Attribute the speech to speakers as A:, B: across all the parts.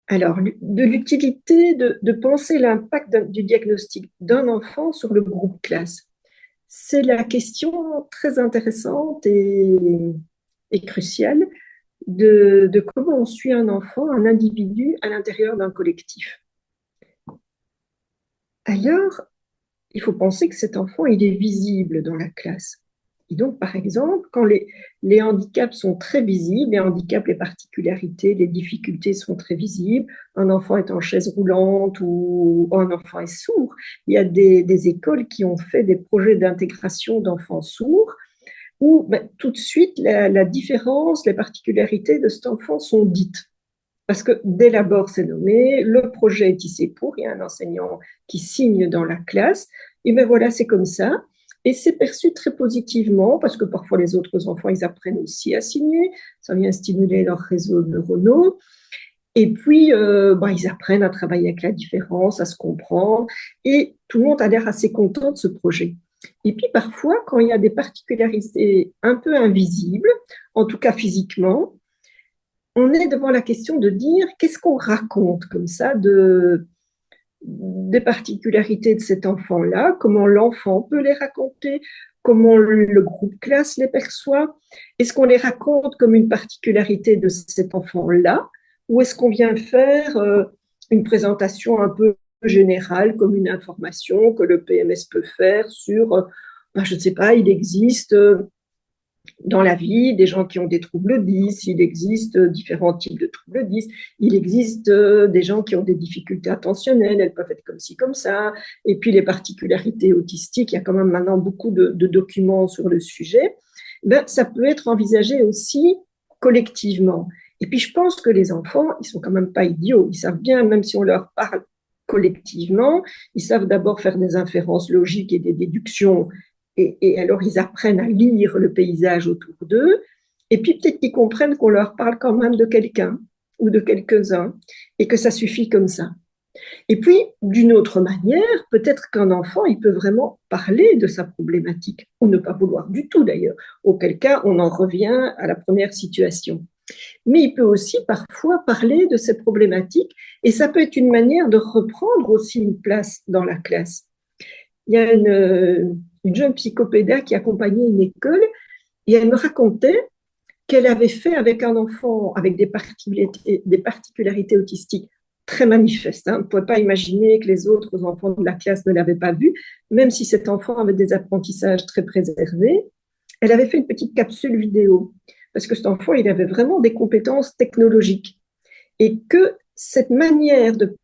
A: Alors, de l'utilité de penser l'impact du diagnostic d'un enfant sur le groupe classe. C'est la question très intéressante et cruciale de comment on suit un enfant, un individu à l'intérieur d'un collectif. Alors, il faut penser que cet enfant, il est visible dans la classe. Et donc, par exemple, quand les handicaps sont très visibles, les handicaps, les particularités, les difficultés sont très visibles, un enfant est en chaise roulante ou un enfant est sourd, il y a des écoles qui ont fait des projets d'intégration d'enfants sourds où ben, tout de suite la différence, les particularités de cet enfant sont dites. Parce que dès l'abord, c'est nommé, le projet est tissé pour, il y a un enseignant qui signe dans la classe, et bien voilà, c'est comme ça. Et c'est perçu très positivement, parce que parfois les autres enfants, ils apprennent aussi à signer, ça vient stimuler leur réseau neuronaux. Et puis, bah, ils apprennent à travailler avec la différence, à se comprendre, et tout le monde a l'air assez content de ce projet. Et puis parfois, quand il y a des particularités un peu invisibles, en tout cas physiquement, on est devant la question de dire qu'est-ce qu'on raconte comme ça des particularités de cet enfant-là, comment l'enfant peut les raconter, comment le groupe classe les perçoit. Est-ce qu'on les raconte comme une particularité de cet enfant-là ou est-ce qu'on vient faire une présentation un peu générale comme une information que le PMS peut faire sur, ben, je ne sais pas, il existe dans la vie des gens qui ont des troubles 10, il existe différents types de troubles 10, il existe des gens qui ont des difficultés attentionnelles, elles peuvent être comme ci, comme ça, et puis les particularités autistiques, il y a quand même maintenant beaucoup de documents sur le sujet, ben, ça peut être envisagé aussi collectivement. Et puis je pense que les enfants, ils sont quand même pas idiots, ils savent bien, même si on leur parle collectivement, ils savent d'abord faire des inférences logiques et des déductions et alors ils apprennent à lire le paysage autour d'eux, et puis peut-être qu'ils comprennent qu'on leur parle quand même de quelqu'un ou de quelques-uns, et que ça suffit comme ça. Et puis, d'une autre manière, peut-être qu'un enfant, il peut vraiment parler de sa problématique, ou ne pas vouloir du tout d'ailleurs, auquel cas on en revient à la première situation. Mais il peut aussi parfois parler de ses problématiques, et ça peut être une manière de reprendre aussi une place dans la classe. Il y a une jeune psychopéda qui accompagnait une école et elle me racontait qu'elle avait fait avec un enfant avec des particularités autistiques très manifestes. Hein. On ne pouvait pas imaginer que les autres enfants de la classe ne l'avaient pas vu, même si cet enfant avait des apprentissages très préservés. Elle avait fait une petite capsule vidéo parce que cet enfant, il avait vraiment des compétences technologiques et que cette manière de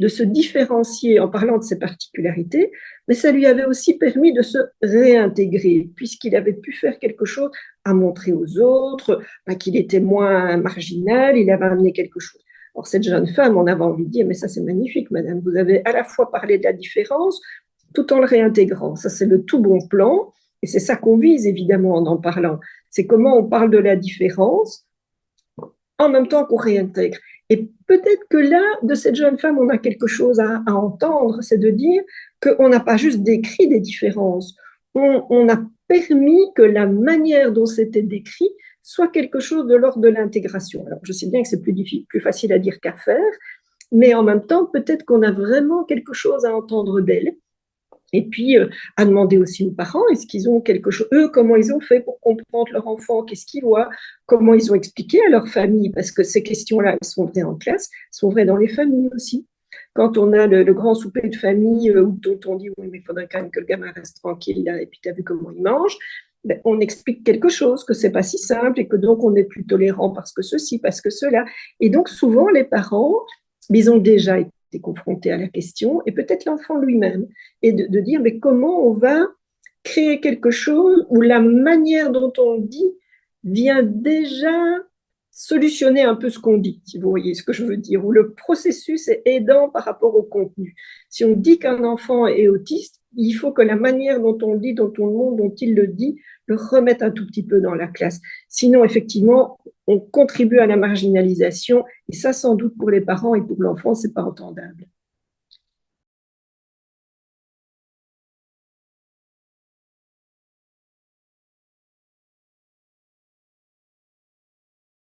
A: se différencier en parlant de ses particularités, mais ça lui avait aussi permis de se réintégrer, puisqu'il avait pu faire quelque chose à montrer aux autres, qu'il était moins marginal, il avait amené quelque chose. Alors cette jeune femme, on avait envie de dire, mais ça c'est magnifique, madame, vous avez à la fois parlé de la différence tout en le réintégrant. Ça c'est le tout bon plan, et c'est ça qu'on vise évidemment en parlant. C'est comment on parle de la différence en même temps qu'on réintègre. Et peut-être que là, de cette jeune femme, on a quelque chose à entendre, c'est de dire qu'on n'a pas juste décrit des différences, on a permis que la manière dont c'était décrit soit quelque chose de l'ordre de l'intégration. Alors, je sais bien que c'est plus facile à dire qu'à faire, mais en même temps, peut-être qu'on a vraiment quelque chose à entendre d'elle. Et puis, à demander aussi aux parents, est-ce qu'ils ont quelque chose, eux, comment ils ont fait pour comprendre leur enfant, qu'est-ce qu'ils voient, comment ils ont expliqué à leur famille, parce que ces questions-là, elles sont vraies en classe, sont vraies dans les familles aussi. Quand on a le grand souper de famille où on dit, oui, mais il faudrait quand même que le gamin reste tranquille, là, et puis tu as vu comment il mange, ben, on explique quelque chose, que c'est pas si simple, et que donc on est plus tolérant parce que ceci, parce que cela. Et donc, souvent, les parents, ils ont déjà été confrontés à la question, et peut-être l'enfant lui-même, et de dire mais comment on va créer quelque chose où la manière dont on dit vient déjà solutionner un peu ce qu'on dit, si vous voyez ce que je veux dire, où le processus est aidant par rapport au contenu. Si on dit qu'un enfant est autiste, il faut que la manière dont on le dit, dont on le montre, dont il le dit, le remette un tout petit peu dans la classe. Sinon, effectivement, on contribue à la marginalisation, et ça, sans doute, pour les parents et pour l'enfant, c'est pas entendable.